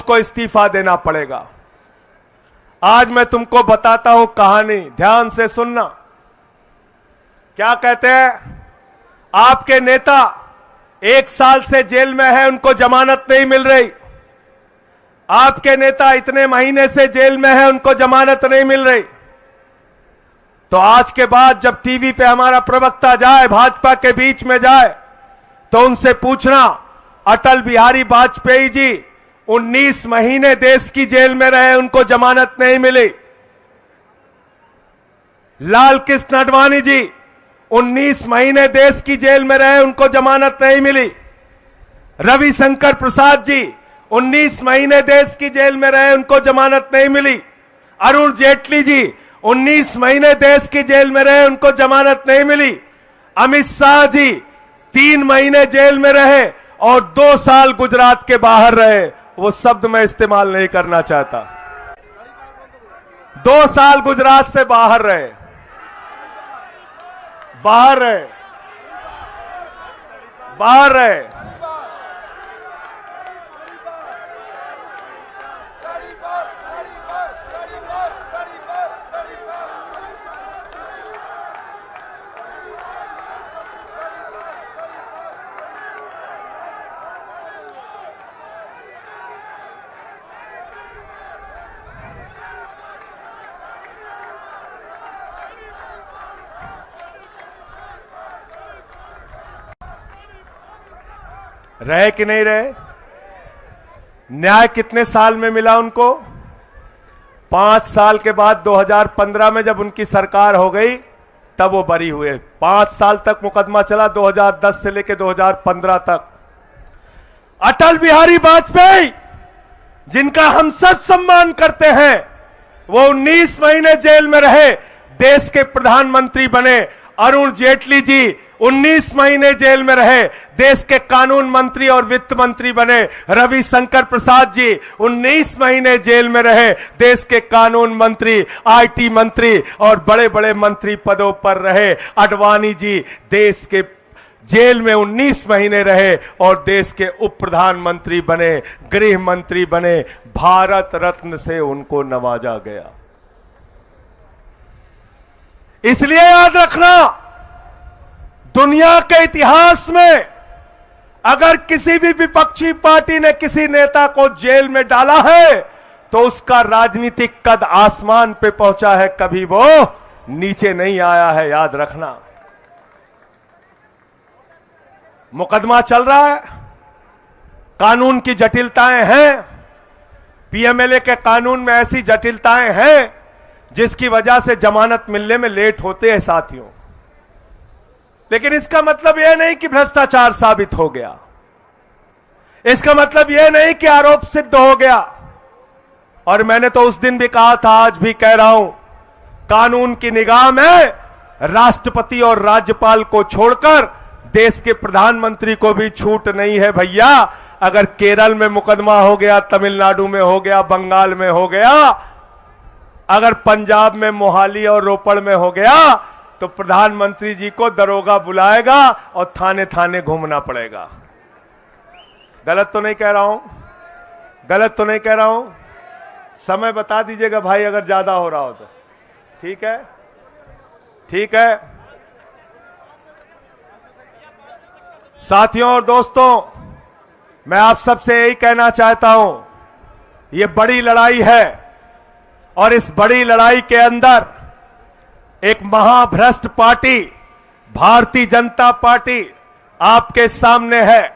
उसको इस्तीफा देना पड़ेगा। आज मैं तुमको बताता हूं कहानी, ध्यान से सुनना। क्या कहते हैं, आपके नेता 1 साल से जेल में है, उनको जमानत नहीं मिल रही। आपके नेता इतने महीने से जेल में है, उनको जमानत नहीं मिल रही। तो आज के बाद जब टीवी पे हमारा प्रवक्ता जाए, भाजपा के बीच में जाए, तो उनसे पूछना, अटल बिहारी वाजपेयी जी 19 महीने देश की जेल में रहे, उनको जमानत नहीं मिली। लाल कृष्ण आडवाणी जी 19 महीने देश की जेल में रहे, उनको जमानत नहीं मिली। रविशंकर प्रसाद जी 19 महीने देश की जेल में रहे, उनको जमानत नहीं मिली। अरुण जेटली जी 19 महीने देश की जेल में रहे, उनको जमानत नहीं मिली। अमित शाह जी 3 महीने जेल में रहे और 2 साल गुजरात के बाहर रहे। वो शब्द मैं इस्तेमाल नहीं करना चाहता। 2 साल गुजरात से बाहर रहे, बाहर रहे, बाहर रहे। रहे कि नहीं रहे? न्याय कितने साल में मिला उनको? 5 साल के बाद 2015 में जब उनकी सरकार हो गई तब वो बरी हुए। 5 साल तक मुकदमा चला, 2010 से लेकर 2015 तक। अटल बिहारी वाजपेयी जिनका हम सब सम्मान करते हैं, वो 19 महीने जेल में रहे, देश के प्रधानमंत्री बने। अरुण जेटली जी 19 महीने जेल में रहे, देश के कानून मंत्री और वित्त मंत्री बने। रविशंकर प्रसाद जी 19 महीने जेल में रहे, देश के कानून मंत्री, आईटी मंत्री और बड़े बड़े मंत्री पदों पर रहे। आडवाणी जी देश के जेल में 19 महीने रहे और देश के उप प्रधानमंत्री बने, गृह मंत्री बने। भारत रत्न से उनको नवाजा गया। इसलिए याद रखना, दुनिया के इतिहास में अगर किसी भी विपक्षी पार्टी ने किसी नेता को जेल में डाला है तो उसका राजनीतिक कद आसमान पे पहुंचा है, कभी वो नीचे नहीं आया है, याद रखना। मुकदमा चल रहा है, कानून की जटिलताएं हैं, पीएमएलए के कानून में ऐसी जटिलताएं हैं जिसकी वजह से जमानत मिलने में लेट होते हैं साथियों। लेकिन इसका मतलब यह नहीं कि भ्रष्टाचार साबित हो गया, इसका मतलब यह नहीं कि आरोप सिद्ध हो गया। और मैंने तो उस दिन भी कहा था, आज भी कह रहा हूं, कानून की निगाह में राष्ट्रपति और राज्यपाल को छोड़कर देश के प्रधानमंत्री को भी छूट नहीं है भैया। अगर केरल में मुकदमा हो गया, तमिलनाडु में हो गया, बंगाल में हो गया, अगर पंजाब में मोहाली और रोपड़ में हो गया, तो प्रधानमंत्री जी को दरोगा बुलाएगा और थाने थाने घूमना पड़ेगा। गलत तो नहीं कह रहा हूं? गलत तो नहीं कह रहा हूं? समय बता दीजिएगा भाई अगर ज्यादा हो रहा हो तो। ठीक है, ठीक है। साथियों और दोस्तों, मैं आप सबसे यही कहना चाहता हूं, ये बड़ी लड़ाई है और इस बड़ी लड़ाई के अंदर एक महाभ्रष्ट पार्टी भारतीय जनता पार्टी आपके सामने है।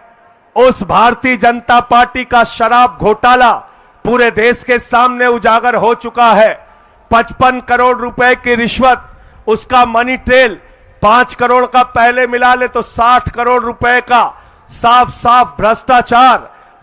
उस भारतीय जनता पार्टी का शराब घोटाला पूरे देश के सामने उजागर हो चुका है। 55 करोड़ रुपए की रिश्वत, उसका मनी ट्रेल, 5 करोड़ का पहले मिला ले तो 60 करोड़ रुपए का साफ साफ भ्रष्टाचार,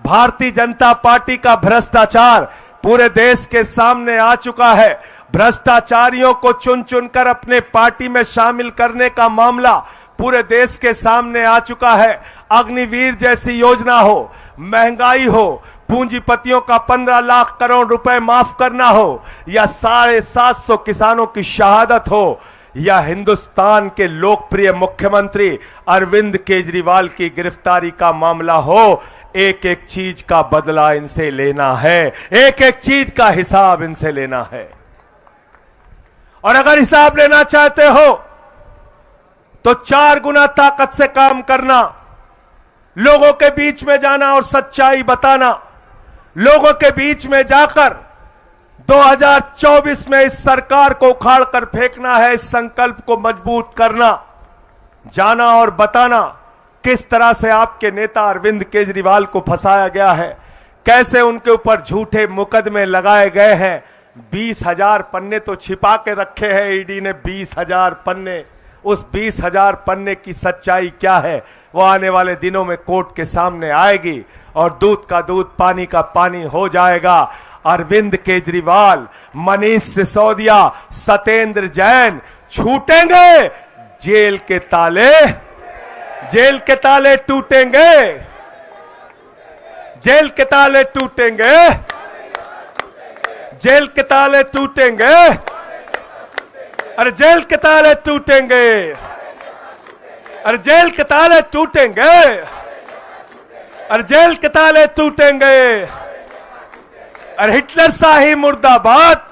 भारतीय जनता पार्टी का भ्रष्टाचार पूरे देश के सामने आ चुका है। भ्रष्टाचारियों को चुन चुनकर अपने पार्टी में शामिल करने का मामला पूरे देश के सामने आ चुका है। अग्निवीर जैसी योजना हो, महंगाई हो, पूंजीपतियों का 15 लाख करोड़ रुपए माफ करना हो, या 750 किसानों की शहादत हो, या हिंदुस्तान के लोकप्रिय मुख्यमंत्री अरविंद केजरीवाल की गिरफ्तारी का मामला हो, एक एक चीज का बदला इनसे लेना है, एक एक चीज का हिसाब इनसे लेना है। और अगर हिसाब लेना चाहते हो तो 4 गुना ताकत से काम करना, लोगों के बीच में जाना और सच्चाई बताना, लोगों के बीच में जाकर 2024 में इस सरकार को उखाड़ कर फेंकना है, इस संकल्प को मजबूत करना, जाना और बताना किस तरह से आपके नेता अरविंद केजरीवाल को फंसाया गया है, कैसे उनके ऊपर झूठे मुकदमे लगाए गए हैं। 20,000 पन्ने तो छिपा के रखे हैं ईडी ने, 20,000 पन्ने। उस 20,000 पन्ने की सच्चाई क्या है वो आने वाले दिनों में कोर्ट के सामने आएगी और दूध का दूध पानी का पानी हो जाएगा। अरविंद केजरीवाल, मनीष सिसोदिया, सत्येंद्र जैन छूटेंगे, जेल के ताले टूटेंगे, जेल के ताले टूटेंगे, जेल के ताले टूटेंगे, अरे जेल के ताले टूटेंगे, अरे जेल के ताले टूटेंगे, अरे जेल के ताले टूटेंगे। अरे हिटलर शाही मुर्दाबाद,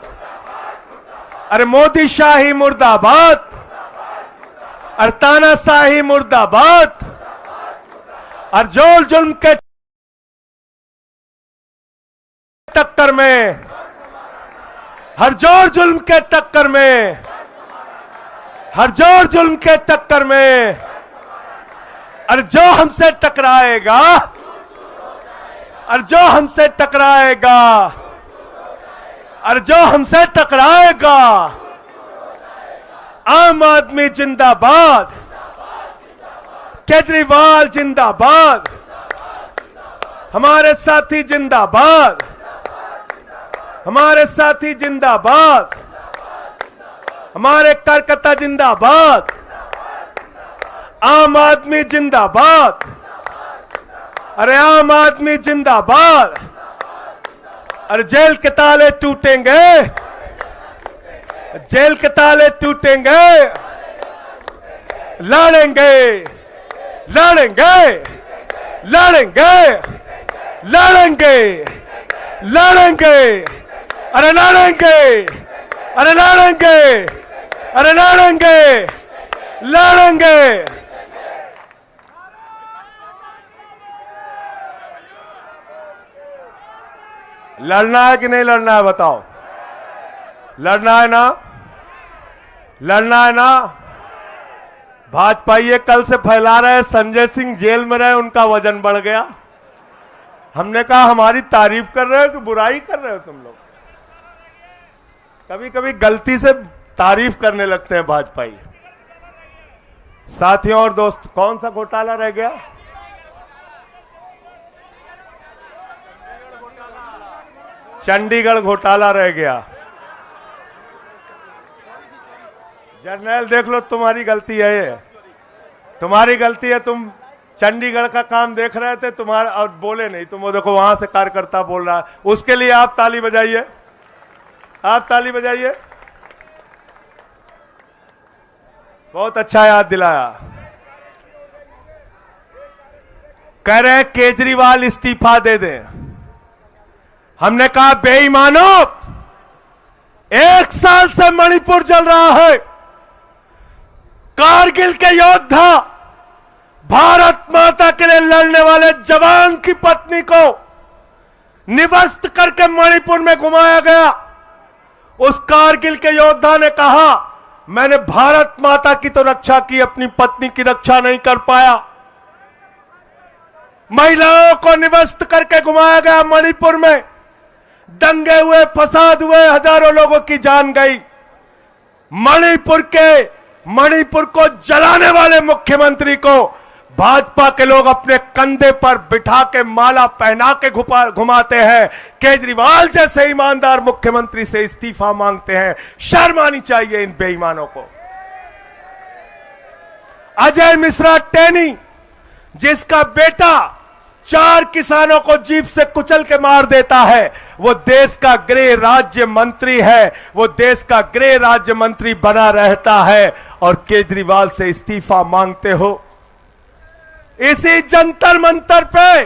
अरे मोदी शाही मुर्दाबाद, अरे तानाशाही मुर्दाबाद। और जोर जुल्म के टक्कर में, हर जोर जुल्म के टक्कर में, हर जोर जुल्म के टक्कर में, और जो हमसे टकराएगा, और जो हमसे टकराएगा, और जो हमसे टकराएगा, आम आदमी जिंदाबाद, केजरीवाल जिंदाबाद, हमारे साथी जिंदाबाद, हमारे साथी जिंदाबाद, हमारे कार्यकर्ता जिंदाबाद, आम आदमी जिंदाबाद, अरे आम आदमी जिंदाबाद। अरे जेल के ताले टूटेंगे, जेल के ताले टूटेंगे, लड़ेंगे, लड़ेंगे, लड़ेंगे, लड़ेंगे, लड़ेंगे, अरे लड़ेंगे, अरे लड़ेंगे, अरे लड़ेंगे, लड़ेंगे। लड़ना है कि नहीं लड़ना है बताओ? लड़ना है ना? लड़ना है ना? भाजपा ये कल से फैला रहे संजय सिंह जेल में रहे, उनका वजन बढ़ गया। हमने कहा हमारी तारीफ कर रहे हो कि बुराई कर रहे हो तुम लोग? कभी कभी गलती से तारीफ करने लगते हैं भाजपाई। साथियों और दोस्त, कौन सा घोटाला रह गया? चंडीगढ़ घोटाला रह गया। जर्नैल देख लो, तुम्हारी गलती है ये, तुम्हारी गलती है। तुम चंडीगढ़ का काम देख रहे थे, तुम्हारा और बोले नहीं। तुम वो देखो वहां से कार्यकर्ता बोल रहा है, उसके लिए आप ताली बजाइए, आप ताली बजाइए। बहुत अच्छा याद दिलाया। कह रहे केजरीवाल इस्तीफा दे दें। हमने कहा बेईमानों, 1 साल से मणिपुर जल रहा है। कारगिल के योद्धा, भारत माता के लिए लड़ने वाले जवान की पत्नी को निवस्त करके मणिपुर में घुमाया गया। उस कारगिल के योद्धा ने कहा, मैंने भारत माता की तो रक्षा की, अपनी पत्नी की रक्षा नहीं कर पाया। महिलाओं को निवस्त करके घुमाया गया मणिपुर में, दंगे हुए, फसाद हुए, हजारों लोगों की जान गई। मणिपुर को जलाने वाले मुख्यमंत्री को भाजपा के लोग अपने कंधे पर बिठा के माला पहना के घुमाते हैं। केजरीवाल जैसे ईमानदार मुख्यमंत्री से इस्तीफा मांगते हैं। शर्म आनी चाहिए इन बेईमानों को। अजय मिश्रा टेनी, जिसका बेटा 4 किसानों को जीप से कुचल के मार देता है, वो देश का गृह राज्य मंत्री है, वो देश का गृह राज्य मंत्री बना रहता है और केजरीवाल से इस्तीफा मांगते हो। इसी जंतर मंतर पे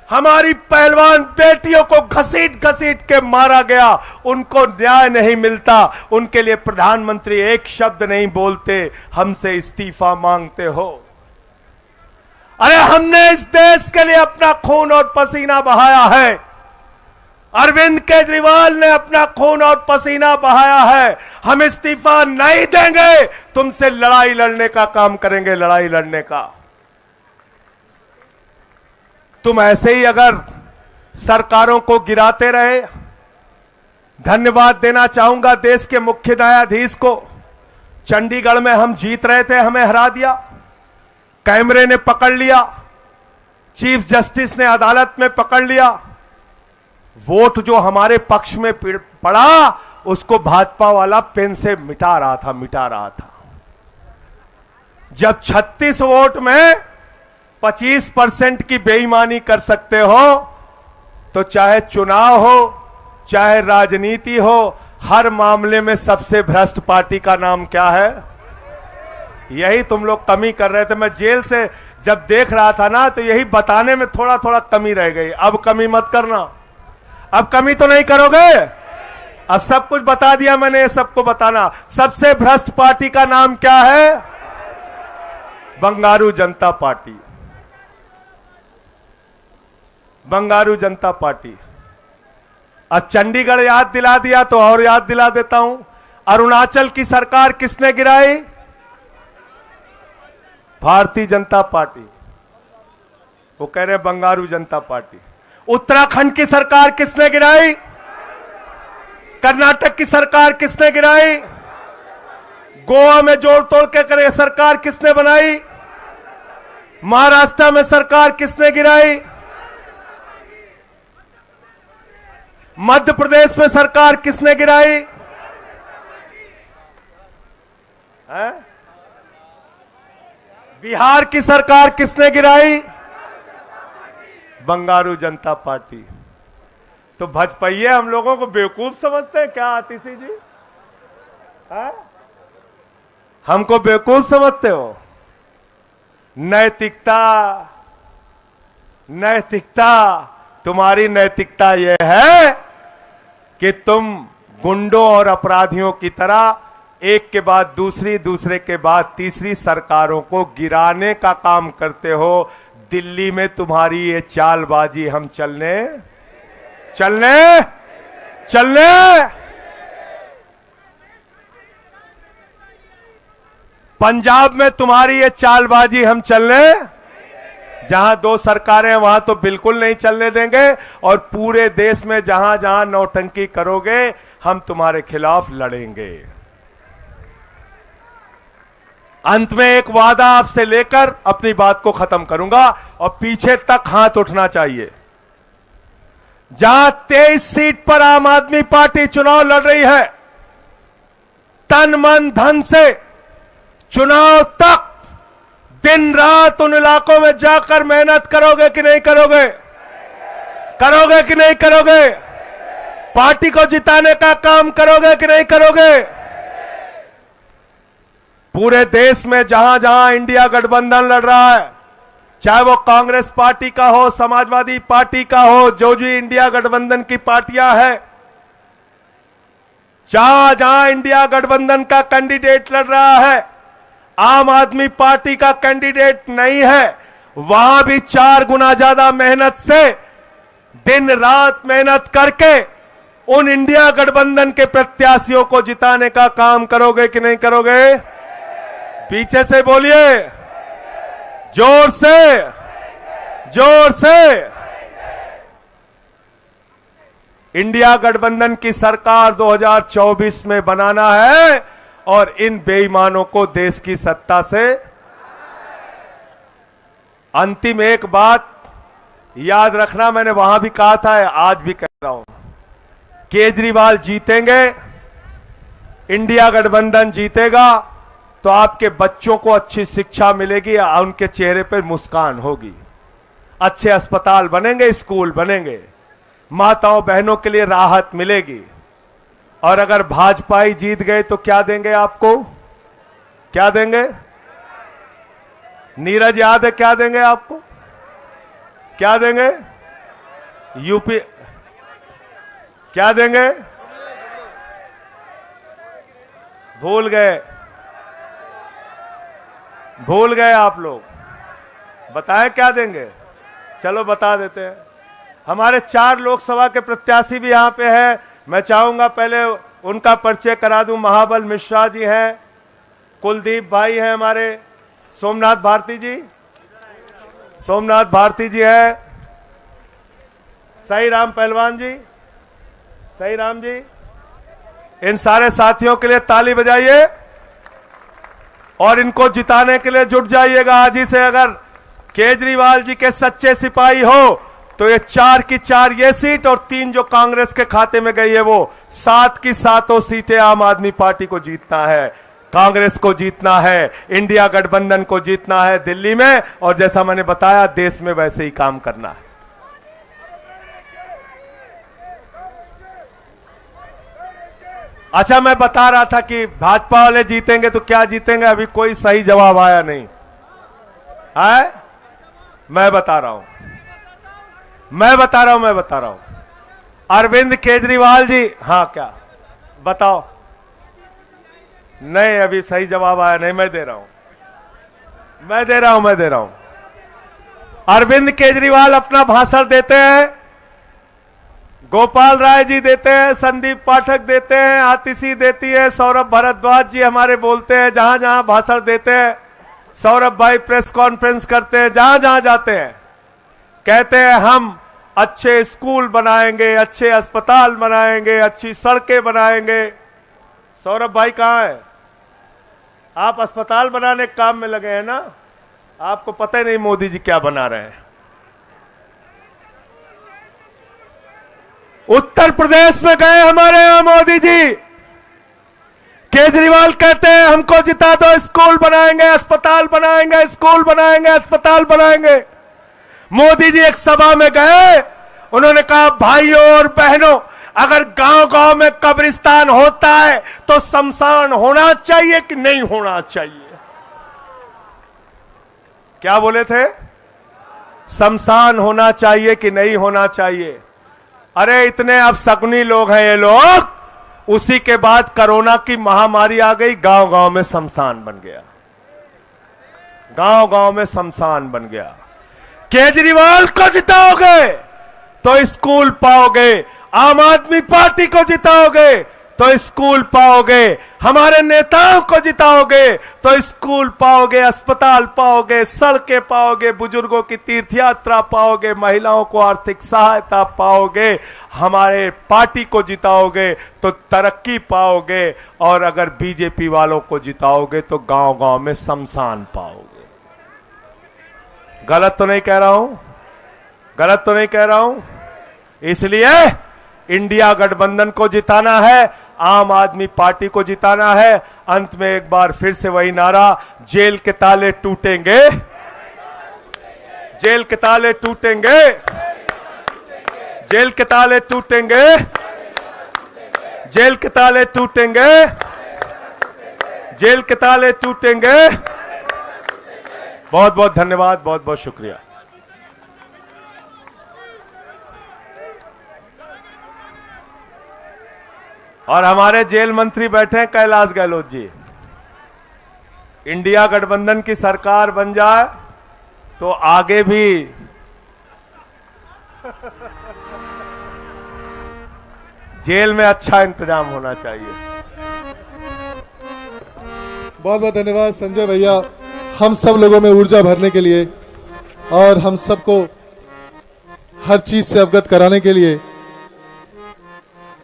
हमारी पहलवान बेटियों को घसीट घसीट के मारा गया, उनको न्याय नहीं मिलता, उनके लिए प्रधानमंत्री एक शब्द नहीं बोलते, हमसे इस्तीफा मांगते हो। अरे हमने इस देश के लिए अपना खून और पसीना बहाया है, अरविंद केजरीवाल ने अपना खून और पसीना बहाया है, हम इस्तीफा नहीं देंगे, तुमसे लड़ाई लड़ने का काम करेंगे, लड़ाई लड़ने का। तुम ऐसे ही अगर सरकारों को गिराते रहे। धन्यवाद देना चाहूंगा देश के मुख्य न्यायाधीश को। चंडीगढ़ में हम जीत रहे थे, हमें हरा दिया, कैमरे ने पकड़ लिया, चीफ जस्टिस ने अदालत में पकड़ लिया, वोट जो हमारे पक्ष में पड़ा उसको भाजपा वाला पेन से मिटा रहा था। जब 36 वोट में 25% की बेईमानी कर सकते हो, तो चाहे चुनाव हो चाहे राजनीति हो, हर मामले में सबसे भ्रष्ट पार्टी का नाम क्या है? यही तुम लोग कमी कर रहे थे। मैं जेल से जब देख रहा था ना, तो यही बताने में थोड़ा थोड़ा कमी रह गई। अब कमी मत करना। अब कमी तो नहीं करोगे? अब सब कुछ बता दिया मैंने, ये सबको बताना। सबसे भ्रष्ट पार्टी का नाम क्या है? बंगारू जनता पार्टी। बंगारू जनता पार्टी। अब चंडीगढ़ याद दिला दिया तो और याद दिला देता हूं। अरुणाचल की सरकार किसने गिराई? भारतीय जनता पार्टी। वो कह रहे हैं बंगारू जनता पार्टी। उत्तराखंड की सरकार किसने गिराई? कर्नाटक की सरकार किसने गिराई? गोवा में जोड़ तोड़ के करे सरकार किसने बनाई? महाराष्ट्र में सरकार किसने गिराई? मध्य प्रदेश में सरकार किसने गिराई? है? बिहार की सरकार किसने गिराई? बंगारू जनता पार्टी। तो भाजपाइये हम लोगों को बेवकूफ समझते हैं क्या आतिशी जी? है? हमको बेवकूफ समझते हो? नैतिकता, नैतिकता, तुम्हारी नैतिकता यह है कि तुम गुंडों और अपराधियों की तरह एक के बाद दूसरी, दूसरे के बाद तीसरी सरकारों को गिराने का काम करते हो। दिल्ली में तुम्हारी ये चालबाजी हम चलने पंजाब में तुम्हारी ये चालबाजी हम चलने, जहां दो सरकारें वहां तो बिल्कुल नहीं चलने देंगे, और पूरे देश में जहां जहां नौटंकी करोगे हम तुम्हारे खिलाफ लड़ेंगे। अंत में एक वादा आपसे लेकर अपनी बात को खत्म करूंगा, और पीछे तक हाथ उठना चाहिए। जहां 23 सीट पर आम आदमी पार्टी चुनाव लड़ रही है, तन मन धन से चुनाव तक दिन रात उन इलाकों में जाकर मेहनत करोगे कि नहीं करोगे? करोगे कि नहीं करोगे? पार्टी को जिताने का काम करोगे कि नहीं करोगे? पूरे देश में जहां जहां इंडिया गठबंधन लड़ रहा है, चाहे वो कांग्रेस पार्टी का हो, समाजवादी पार्टी का हो, जो भी इंडिया गठबंधन की पार्टियां हैं, जहां जहां इंडिया गठबंधन का कैंडिडेट लड़ रहा है, आम आदमी पार्टी का कैंडिडेट नहीं है, वहां भी 4 गुना ज्यादा मेहनत से दिन रात मेहनत करके उन इंडिया गठबंधन के प्रत्याशियों को जिताने का काम करोगे कि नहीं करोगे? पीछे से बोलिए, जोर से, जोर से। इंडिया गठबंधन की सरकार 2024 में बनाना है, और इन बेईमानों को देश की सत्ता से। अंतिम एक बात याद रखना, मैंने वहां भी कहा था, आज भी कह रहा हूं, केजरीवाल जीतेंगे, इंडिया गठबंधन जीतेगा, तो आपके बच्चों को अच्छी शिक्षा मिलेगी, उनके चेहरे पर मुस्कान होगी, अच्छे अस्पताल बनेंगे, स्कूल बनेंगे, माताओं बहनों के लिए राहत मिलेगी। और अगर भाजपा ही जीत गए तो क्या देंगे आपको? क्या देंगे? नीरज याद है क्या देंगे आपको? क्या देंगे? यूपी क्या देंगे? भूल गए आप लोग। बताएं क्या देंगे? चलो बता देते हैं। हमारे 4 लोकसभा के प्रत्याशी भी यहां पे हैं। मैं चाहूंगा पहले उनका परिचय करा दूं। महाबल मिश्रा जी हैं, कुलदीप भाई हैं हमारे, सोमनाथ भारती जी है, सही राम पहलवान जी, सही राम जी। इन सारे साथियों के लिए ताली बजाइए और इनको जिताने के लिए जुट जाइएगा आज ही से। अगर केजरीवाल जी के सच्चे सिपाही हो तो ये 4 की 4 ये सीट और 3 जो कांग्रेस के खाते में गई है वो 7 की 7 सीटें आम आदमी पार्टी को जीतना है, कांग्रेस को जीतना है, इंडिया गठबंधन को जीतना है दिल्ली में, और जैसा मैंने बताया देश में वैसे ही काम करना है। अच्छा, मैं बता रहा था कि भाजपा वाले जीतेंगे तो क्या जीतेंगे, अभी कोई सही जवाब आया नहीं है। मैं बता रहा हूं। अरविंद केजरीवाल जी, हाँ क्या बताओ? नहीं, अभी सही जवाब आया नहीं। मैं दे रहा हूं। अरविंद केजरीवाल अपना भाषण देते हैं, गोपाल राय जी देते हैं, संदीप पाठक देते हैं, आतिशी देती है, सौरभ भारद्वाज जी हमारे बोलते हैं, जहां जहां भाषण देते हैं। सौरभ भाई प्रेस कॉन्फ्रेंस करते हैं, जहां जहां जाते हैं कहते हैं हम अच्छे स्कूल बनाएंगे, अच्छे अस्पताल बनाएंगे, अच्छी सड़कें बनाएंगे। सौरभ भाई कहां है? आप अस्पताल बनाने के काम में लगे हैं ना? आपको पता ही नहीं मोदी जी क्या बना रहे हैं। उत्तर प्रदेश में गए हमारे यहां मोदी जी, केजरीवाल कहते हैं हमको जिता दो, स्कूल बनाएंगे, अस्पताल बनाएंगे, स्कूल बनाएंगे, अस्पताल बनाएंगे। मोदी जी एक सभा में गए, उन्होंने कहा भाइयों और बहनों, अगर गांव-गांव में कब्रिस्तान होता है तो शमशान होना चाहिए कि नहीं होना चाहिए? क्या बोले थे? शमशान होना चाहिए कि नहीं होना चाहिए? अरे इतने अपशकुनी लोग हैं ये लोग। उसी के बाद कोरोना की महामारी आ गई, गांव-गांव में शमशान बन गया, गांव-गांव में शमशान बन गया। केजरीवाल को जिताओगे तो स्कूल पाओगे, आम आदमी पार्टी को जिताओगे तो स्कूल पाओगे, हमारे नेताओं को जिताओगे तो स्कूल पाओगे, अस्पताल पाओगे, सड़कें पाओगे, बुजुर्गों की तीर्थ यात्रा पाओगे, महिलाओं को आर्थिक सहायता पाओगे, हमारे पार्टी को जिताओगे तो तरक्की पाओगे, और अगर बीजेपी वालों को जिताओगे तो गांव-गांव में शमशान पाओगे। गलत तो नहीं कह रहा हूं? इसलिए इंडिया गठबंधन को जिताना है, आम आदमी पार्टी को जिताना है। अंत में एक बार फिर से वही नारा, जेल के ताले टूटेंगे, जेल के ताले टूटेंगे, जेल के ताले टूटेंगे, जेल के ताले टूटेंगे, जेल के ताले टूटेंगे। बहुत बहुत धन्यवाद, बहुत बहुत शुक्रिया। और हमारे जेल मंत्री बैठे हैं कैलाश गहलोत जी। इंडिया गठबंधन की सरकार बन जाए तो आगे भी जेल में अच्छा इंतजाम होना चाहिए। बहुत बहुत धन्यवाद संजय भैया, हम सब लोगों में ऊर्जा भरने के लिए और हम सबको हर चीज से अवगत कराने के लिए।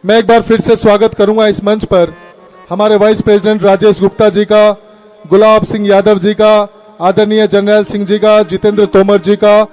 मैं एक बार फिर से स्वागत करूंगा इस मंच पर हमारे वाइस प्रेसिडेंट राजेश गुप्ता जी का, गुलाब सिंह यादव जी का, आदरणीय जर्नैल सिंह जी का, जितेंद्र तोमर जी का।